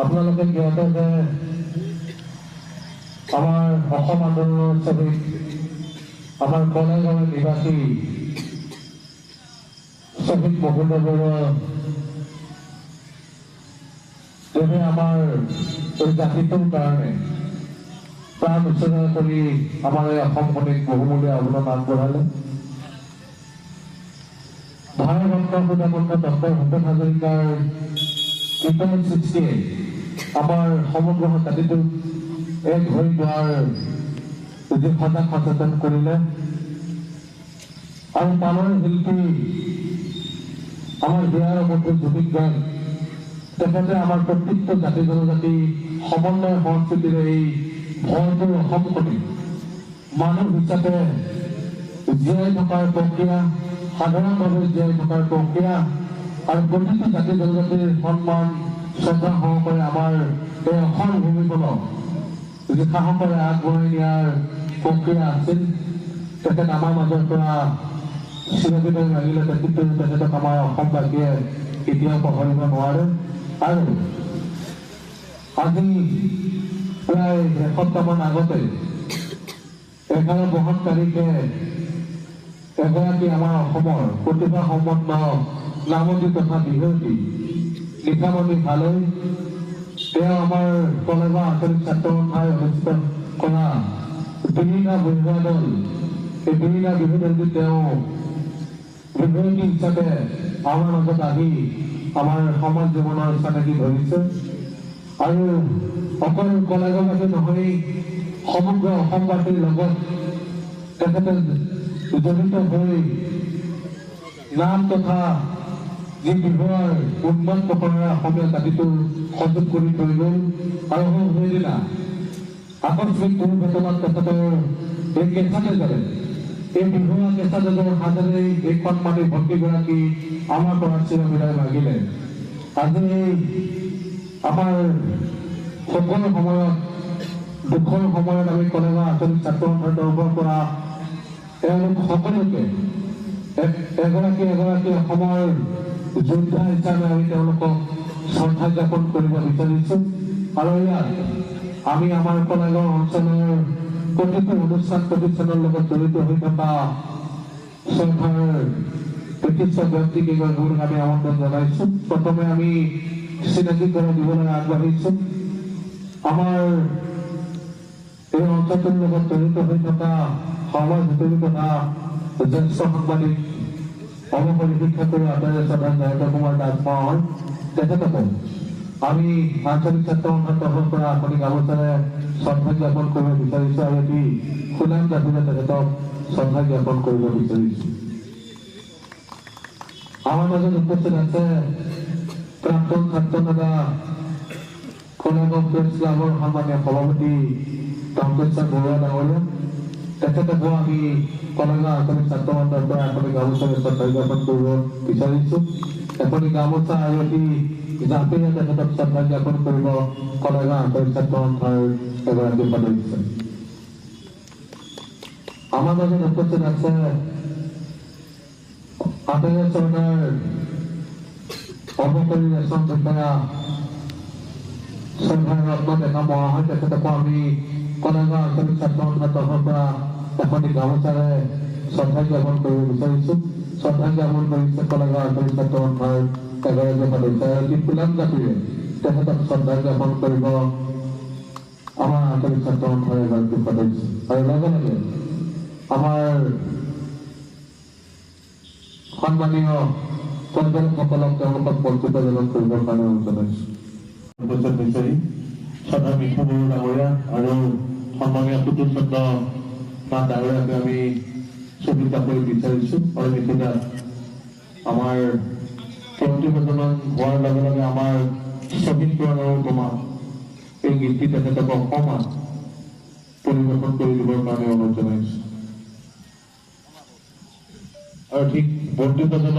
আপোনালোকে জ্ঞাত যে আমাৰ অসম আন্দোলনৰ ছবিত আমাৰ কলেজৰ নিবাসী শ্বহীদ বকুল বৰুৱা যেনে আমাৰ এই জাতিটোৰ কাৰণে প্ৰাণ উৎসৰ্গ কৰি আমাৰ এই অসমখনিক বহুমূলীয়া অৱদান আগবঢ়ালে। ভাৰতৰত্ন সুধাকণ্ঠ ডক্টৰ ভূপেন হাজৰিকাৰ কীৰ্তন সৃষ্টিয়ে আমাৰ সমগ্ৰ জাতিটোক এক হৈ যোৱাৰ যি সজাগ সচেতন কৰিলে আৰু পালৰ শিল্পী আমাৰ বিহাৰ বন্ধু জুবিন গাৰ্গ তেখেতে আমাৰ প্ৰত্যেকটো জাতি জনজাতি সমন্বয় সংস্কৃতিৰ এই ভৰপূৰ অসমখনি মানুহ হিচাপে জীয়াই থকাৰ প্ৰক্ৰিয়া, সাধাৰণভাৱে জীয়াই থকাৰ প্ৰক্ৰিয়া আৰু প্ৰতিটো জাতি জনজাতিৰ সন্মান শ্ৰদ্ধা সহকাৰে আমাৰ এই অসম ভূমিখনক যি সাহসেৰে আগবঢ়াই নিয়াৰ প্ৰক্ৰিয়া আছিল, তেখেত আমাৰ মাজৰ পৰা চিৰদিন লাগিলে তেখেতক আমাৰ অসমবাসীয়ে কেতিয়াও পাহৰিব নোৱাৰে। আৰু আজি প্ৰায় এসপ্তাহমান আগতে 11 ব'হাগ তাৰিখে এগৰাকী আমাৰ অসমৰ প্ৰতিভা সম্পন্ন নামতী তথা বিহুৱতী নিশামণি ভালৈ তেওঁ আমাৰ কলেজৰ আঞ্চলিক ছাত্ৰ সন্থাই অনুষ্ঠিত কৰা বিৰিণা বিহুৱা দল, এই বিৰিণা বিহু দলটি তেওঁ বিহুৱতী হিচাপে আমাৰ মাজত আহি আমাৰ সমাজ জীৱনৰ চানেকি ধৰিছে আৰু অকল কলেজবাসী নহয় সমগ্ৰ অসমবাসীৰ লগত তেখেতে জড়িত হৈ নাম তথা যি বিহুৱাৰ উন্নত প্ৰকাৰে অসমীয়া জাতিটোৰ সযোগ কৰি থৈ গ'ল আৰু সেইদিনা আকস্মিক দুৰ্ঘটনাত তেখেতৰ এই কেঁচা তেজৰে এই বিহুৱা কেঁচা তেজৰ হাতেৰে এই সন্মানী ভণ্টিগৰাকী আমাৰ পৰা চিৰবিদায় মাগিলে। আজি আমাৰ সকলো সময়ত দুখৰ সময়ত আমি কলেজৰ আঞ্চলিক ছাত্ৰ সন্থাৰ তৰফৰ পৰা তেওঁলোক সকলোকে এগৰাকী এগৰাকী অসমৰ যোদ্ধা হিচাপে আমি তেওঁলোকক শ্ৰদ্ধা জ্ঞাপন কৰিব বিচাৰিছোঁ। আৰু ইয়াত আমি আমাৰ কলেজৰ অঞ্চলৰ প্ৰতিটো অনুষ্ঠান প্ৰতিষ্ঠানৰ লগত জড়িত হৈ থকা শ্ৰদ্ধাৰ বিশিষ্ট ব্যক্তিকেইগৰাকীক আমি আমন্ত্ৰণ জনাইছোঁ। প্ৰথমে আমি চিনাকি কৰি দিবলৈ আগবাঢ়িছোঁ আমাৰ এই অঞ্চলটোৰ লগত জড়িত হৈ থকা সমাজ ভিতৰি তথা জ্যেষ্ঠ সাংবাদিক অৱসৰী শিক্ষাগুৰু আচাৰ্য শ্ৰদ্ধা জয়ন্ত কুমাৰ দাস মহোদয়, তেখেতকো আমি আঞ্চলিক ছাত্ৰ সন্থাৰ তৰফৰ পৰা আপুনি গামোচাৰে শ্ৰদ্ধা জ্ঞাপন কৰিব বিচাৰিছোঁ আৰু এটি সুনাম জাতিৰে তেখেতক শ্ৰদ্ধা জ্ঞাপন কৰিব বিচাৰিছোঁ। আমাৰ মাজত উপস্থিত আছে প্ৰাক্তন ছাত্ৰ নেতা কলেজৰ প্ৰেছ ক্লাবৰ সন্মানীয় সভাপতি টংকেশ্বৰ বৰুৱা ডাঙৰীয়া, তেখেতকো আমি কলেজৰ আঞ্চলিক ছাত্ৰ সন্থাৰ পৰা আপুনি গামোচাৰে শ্ৰদ্ধা জ্ঞাপন কৰিব বিচাৰিছোঁ। আপুনি গামোচা আৰু এটি জাপিৰে তেখেতক শ্ৰদ্ধা জ্ঞাপন কৰিব কলেজৰ আঞ্চলিক ছাত্ৰ সন্থাৰ এগৰাকী সদস্য। আমাৰ মাজত উপস্থিত আছে আটাইৰে চৰকাৰ অৱসৰী ৰেচন বিষয়া শ্ৰদ্ধাৰ ৰত্ন ডেকা মহোদয়, তেখেতকো আমি কলেজৰ আঞ্চলিক ছাত্ৰ সন্থাৰ তৰফৰ পৰা এখনি গামোচাৰে শ্ৰদ্ধা জ্ঞাপন কৰিব বিচাৰিছোঁ। শ্ৰদ্ধা জ্ঞাপন কৰিছে কলেজৰ আঞ্চলিক ছাত্ৰ সন্থাৰ এগৰাকী সদস্য এটি ফুলাম জাতিৰে তেখেতক শ্ৰদ্ধা জ্ঞাপন কৰিব আমাৰ আঞ্চলিক ছাত্ৰ সন্থাৰ এগৰাকী সদস্য। আৰু লগে লগে আমাৰ সন্মানীয় পৰ্যটকসকলক তেওঁলোকক পৰিচিত জনক কৰিবৰ কাৰণে জনাইছোঁ। উপস্থিত বিচাৰি শ্ৰদ্ধা মিঠু বড়ো ডাঙৰীয়া আৰু সন্মানীয় সুতুল চন্দ্ৰ নাথ ডাঙৰীয়াকে আমি শুভেচ্ছা কৰি বিচাৰিছোঁ। আৰু মিঠুদা আমাৰ প্ৰতিবেদন হোৱাৰ লগে লগে আমাৰ শ্বহীদ পুৰাণৰ উপমা এই গীতটি তেখেতক অকণমান পৰিৱেশন কৰি দিবৰ কাৰণে অনুৰোধ জনাইছোঁ। আৰু ঠিক প্ৰতিবেদন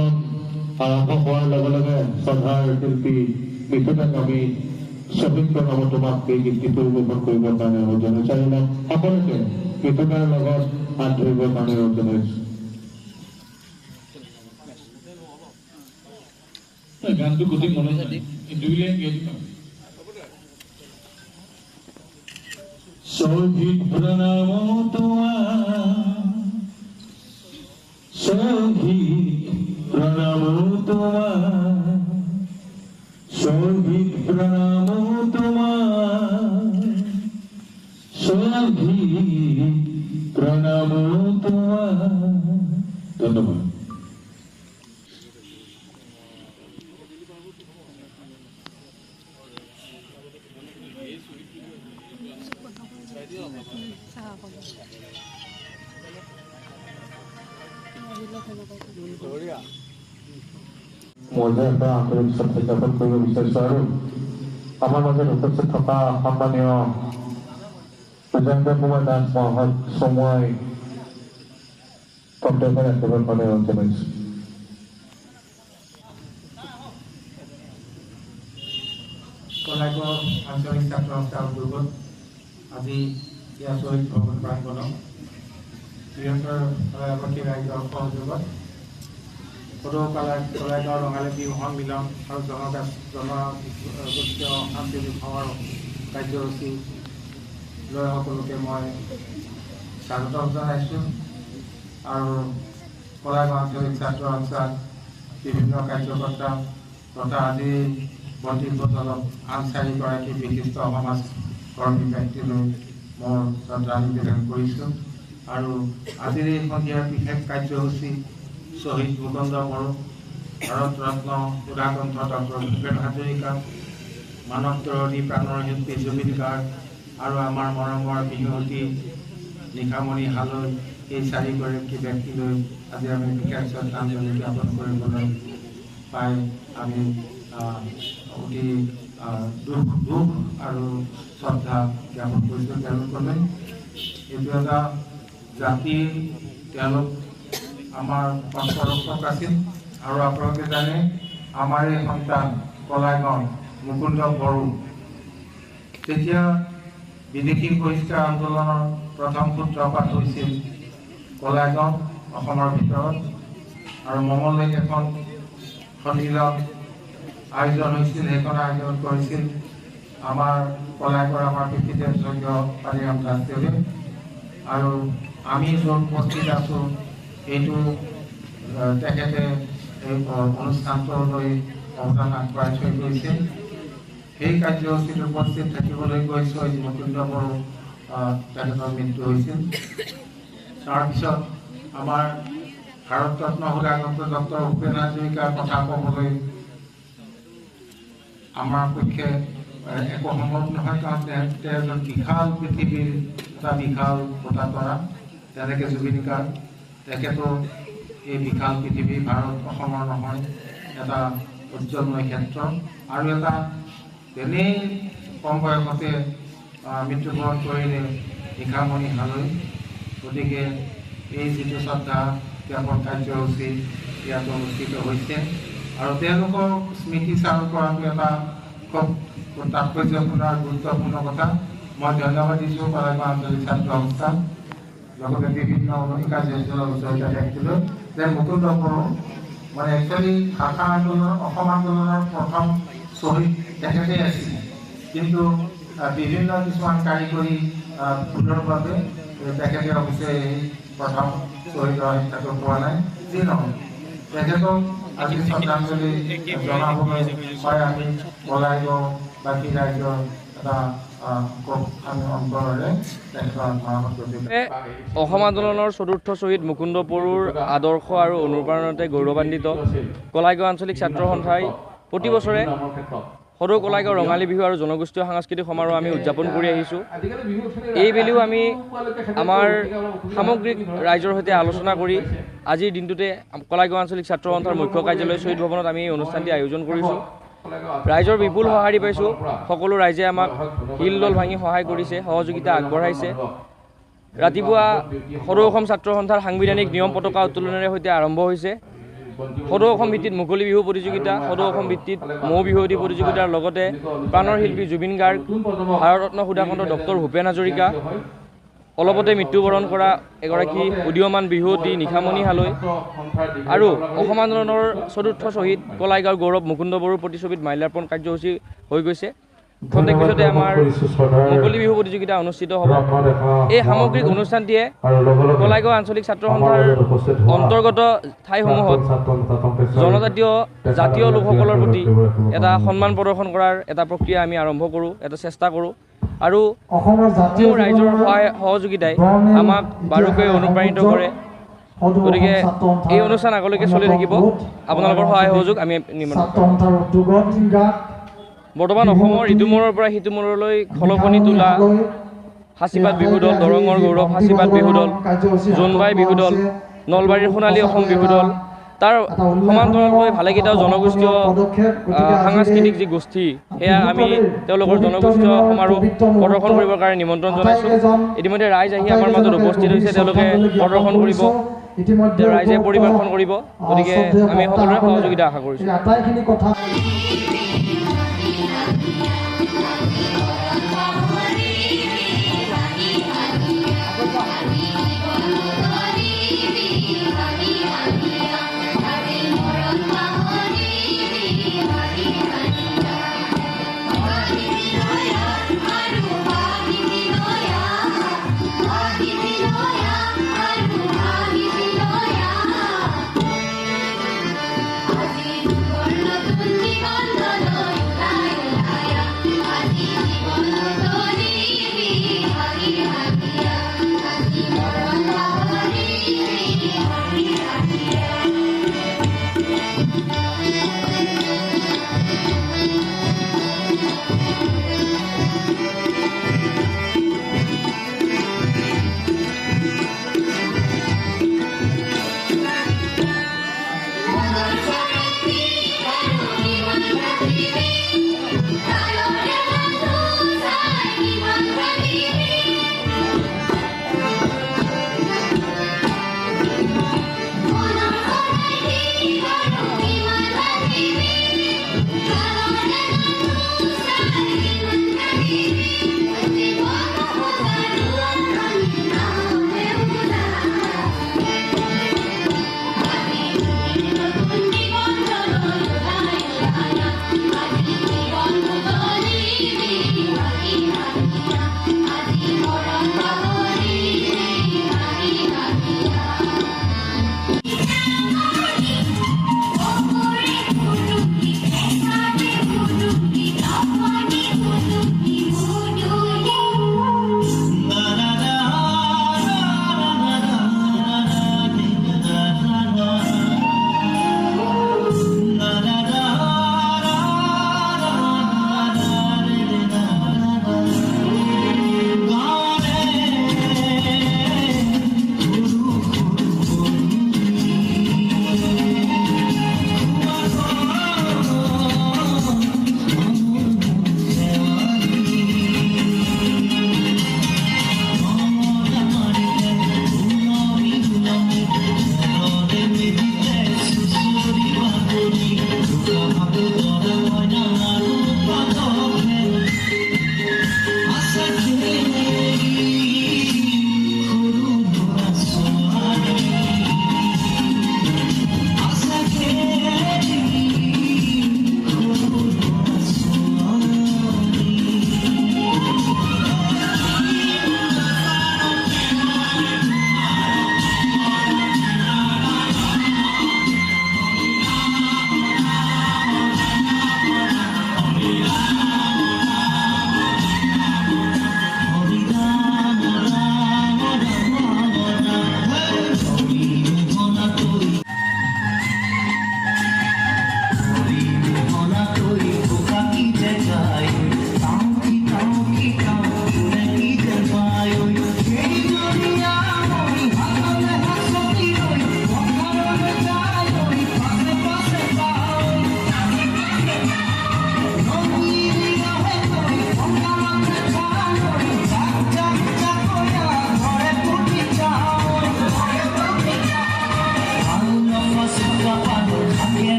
আৰম্ভ হোৱাৰ লগে লগে শ্ৰদ্ধাৰ শিল্পী মিঠুদাক আমি শ্বহীদ প্ৰণাম তোমাক এই গীতটি পৰিৱেশন কৰিবৰ কাৰণে অনুৰোধ জনাইছোঁ। আৰু সকলোকে মিঠুদাৰ লগত হাত ধৰিবৰ কাৰণে অনুৰোধ জনাইছোঁ। গানটো গোটেই মনে দুই লাইন গাই দিম। শহীদ প্রণাম তোমার, শহীদ প্রণাম তোমার, শহীদ প্রণাম তোমার, শহীদ প্রণাম তোমার। ধন্যবাদ। মজা এটা আন্তৰিক শ্ৰদ্ধা জ্ঞাপন কৰিব বিচাৰিছোঁ আৰু আমাৰ মাজত উপস্থিত থকা সন্মানীয় বিজেন্দ্ৰ কুমাৰ দাস মহোদয় চমুৱাই বক্তব্য ৰাখিবৰ কাৰণে অনুৰোধ জনাইছোঁ। কলাইগাঁও আঞ্চলিক ছাত্ৰ সংস্থাৰ উদ্যোগত আজি ইয়াৰ শ্বহীদ ভৱন প্ৰাংগণত বৃহত্তৰ কলাইবাসী ৰাইজৰ সহযোগত সদৌ কলাইগাঁও ৰঙালী বিহু সন্মিলন আৰু জনগোষ্ঠীয় সাংস্কৃতিক সমাৰোহ কাৰ্যসূচী লৈ সকলোকে মই স্বাগতম জনাইছোঁ আৰু কলাইগাঁও আঞ্চলিক ছাত্ৰ সংস্থাৰ বিভিন্ন কাৰ্যকৰ্তা তথা আজি বন্তিপ্ৰচলক আন 4গৰাকী বিশিষ্ট সমাজ কৰ্মী ব্যক্তিলৈ মোৰ শ্ৰদ্ধা নিবেদন কৰিছোঁ আৰু আজিৰ এই সন্ধিয়াৰ বিশেষ কাৰ্যসূচী শ্বহীদ মুকুন্দ বড়ো, ভাৰত ৰত্ন সুধাকণ্ঠ ডক্টৰ ভূপেন হাজৰিকা, মানৱ তৰণী প্ৰাণৰ শিল্পী জুবিন গাৰ্গ আৰু আমাৰ মৰমৰ বিহুৱতী নিশামণি হালৈ, এই 4গৰাকী ব্যক্তিলৈ আজি আমি বিশেষ শ্ৰদ্ধাঞ্জলি জ্ঞাপন কৰিবলৈ পাই আমি অতি দুখ আৰু শ্ৰদ্ধা জ্ঞাপন কৰিছোঁ তেওঁলোকলৈ। এইটো এটা জাতি, তেওঁলোক আমাৰ সংৰক্ষক আছিল আৰু আপোনালোকে জানে আমাৰ এই সন্তান কলাইগাঁও মুকুন্দ বড়ো তেতিয়া বিদেশী বহিষ্কাৰ আন্দোলনৰ প্ৰথম সূত্ৰপাত হৈছিল কলাইগাঁও অসমৰ ভিতৰত আৰু মঙলদৈত এখন সন্মিলন আয়োজন হৈছিল। সেইখন আয়োজন কৰিছিল আমাৰ কলাইগাঁৱৰ আমাৰ পিতৃদেৱ স্বৰ্গীয় পানীৰাম দাসদেৱে আৰু আমি য'ত উপস্থিত আছোঁ এইটো তেখেতে এই অনুষ্ঠানটোলৈ অৱদান আগবঢ়াই থৈ গৈছে। সেই কাৰ্যসূচীত উপস্থিত থাকিবলৈ গৈ শ্বহীদ মুকুন্দ বড়ো তেখেতৰ মৃত্যু হৈছিল। তাৰপিছত আমাৰ ভাৰত ৰত্ন সুধাকণ্ঠ ডক্টৰ ভূপেন হাজৰিকাৰ কথা ক'বলৈ আমাৰ পক্ষে একো সম্ভৱ নহয়, কাৰণ তেওঁ এজন বিশাল পৃথিৱীৰ এটা বিশাল ভোটাতৰা। তেনেকৈ জুবিন গাৰ্গ, তেখেতো এই বিশাল পৃথিৱী ভাৰত অসমৰ নহয়, এটা উজ্জ্বলময় ক্ষেত্ৰ আৰু এটা তেনেই কম বয়সতে মৃত্যুবৰণ কৰিলে নিশামণি হালৈ। গতিকে এই যিটো শ্ৰদ্ধা জ্ঞাপন কাৰ্যসূচী ইয়াত অনুষ্ঠিত হৈছে আৰু তেওঁলোকক স্মৃতিচাৰণ কৰাটো এটা খুব তাৎপৰ্যপূৰ্ণ আৰু গুৰুত্বপূৰ্ণ কথা। মই ধন্যবাদ দিছোঁ কলাইগাঁও আঞ্চলিক ছাত্ৰ সংস্থা লগতে বিভিন্ন কাৰ্যসূচীৰ জড়িত ব্যক্তিলৈ যে মুকুন্দ বড়ো মানে একচুৱেলি ভাষা আন্দোলন, অসম আন্দোলনৰ প্ৰথম শ্বহীদ তেখেতেই আছিল, কিন্তু বিভিন্ন কিছুমান কাৰিকৰী ভুলৰ বাবে তেখেতে অৱশ্যে এই প্ৰথম শ্বহীদৰ শিক্ষাটো পোৱা নাই। যি নহয় তেখেতক আজি শ্ৰদ্ধাঞ্জলি জনাবলৈ হয় আমি কলাইগাঁওবাসী ৰাইজৰ এটা অসম আন্দোলনৰ চতুৰ্থ শ্বহীদ মুকুন্দ বড়োৰ আদৰ্শ আৰু অনুপ্ৰেৰণাতে গৌৰৱান্বিত কলাইগাঁও আঞ্চলিক ছাত্ৰ সন্থাই প্ৰতি বছৰে সদৌ কলাইগাঁও ৰঙালী বিহু আৰু জনগোষ্ঠীয় সাংস্কৃতিক সমাৰোহ আমি উদযাপন কৰি আহিছোঁ। এইবেলিও আমি আমাৰ সামগ্ৰিক ৰাইজৰ সৈতে আলোচনা কৰি আজিৰ দিনটোতে কলাইগাঁও আঞ্চলিক ছাত্ৰ সন্থাৰ মুখ্য কাৰ্যালয় শ্বহীদ ভৱনত আমি এই অনুষ্ঠানটি আয়োজন কৰিছোঁ। ৰাইজৰ বিপুল সঁহাৰি পাইছোঁ। সকলো ৰাইজে আমাক শিল দল ভাঙি সহায় কৰিছে, সহযোগিতা আগবঢ়াইছে। ৰাতিপুৱা সদৌ অসম ছাত্ৰ সন্থাৰ সাংবিধানিক নিয়ম পতাকা উত্তোলনেৰে সৈতে আৰম্ভ হৈছে। সদৌ অসম ভিত্তিত মুকলি বিহু প্ৰতিযোগিতা, সদৌ অসম ভিত্তিত মৌ বিহুৱতী প্ৰতিযোগিতাৰ লগতে প্ৰাণৰ শিল্পী জুবিন গাৰ্গ, ভাৰত ৰত্ন সুধাকণ্ঠ ডক্টৰ ভূপেন হাজৰিকা, অলপতে মৃত্যুবৰণ কৰা এগৰাকী উদীয়মান বিহুৱতী নিশামণি হালৈ আৰু অসম আন্দোলনৰ চতুৰ্থ শ্বহীদ কলাইগাঁৱৰ গৌৰৱ মুকুন্দ বড়োৰ প্ৰতিচ্ছবিত মাল্যাৰ্পণ কাৰ্যসূচী হৈ গৈছে। খন্তেক পিছতে আমাৰ মুকলি বিহু প্ৰতিযোগিতা অনুষ্ঠিত হ'ব। এই সামগ্ৰিক অনুষ্ঠানটিয়ে কলাইগাঁও আঞ্চলিক ছাত্ৰ সন্থাৰ অন্তৰ্গত ঠাইসমূহত জনজাতীয় জাতীয় লোকসকলৰ প্ৰতি এটা সন্মান প্ৰদৰ্শন কৰাৰ এটা প্ৰক্ৰিয়া আমি আৰম্ভ কৰোঁ, এটা চেষ্টা কৰোঁ। আৰু সমূহ ৰাইজৰ সহযোগিতাই আমাক বাৰুকৈ অনুপ্ৰাণিত কৰে। গতিকে এই অনুষ্ঠান আগলৈকে চলি থাকিব। আপোনালোকৰ সহায় সহযোগ আমি নিৰ্মাণ বৰ্তমান অসমৰ ইটোমূৰৰ পৰা সিটোমূৰলৈ খলকনি তোলা সাঁচিপাত বিহু দল, দৰঙৰ গৌৰৱ সাঁচিপাত বিহু দল, জোনবাই বিহু দল, নলবাৰীৰ সোণালী অসম বিহু দল, তাৰ সমান্তৰালকৈ ভালেকেইটাও জনগোষ্ঠীয় সাংস্কৃতিক যি গোষ্ঠী, সেয়া আমি তেওঁলোকৰ জনগোষ্ঠীয় সমাৰোহ প্ৰদৰ্শন কৰিবৰ কাৰণে নিমন্ত্ৰণ জনাইছোঁ। ইতিমধ্যে ৰাইজ আহি আমাৰ মাজত উপস্থিত হৈছে, তেওঁলোকে প্ৰদৰ্শন কৰিব, ৰাইজে পৰিৱেশন কৰিব। গতিকে আমি সকলোৰে সহযোগিতা আশা কৰিছোঁ।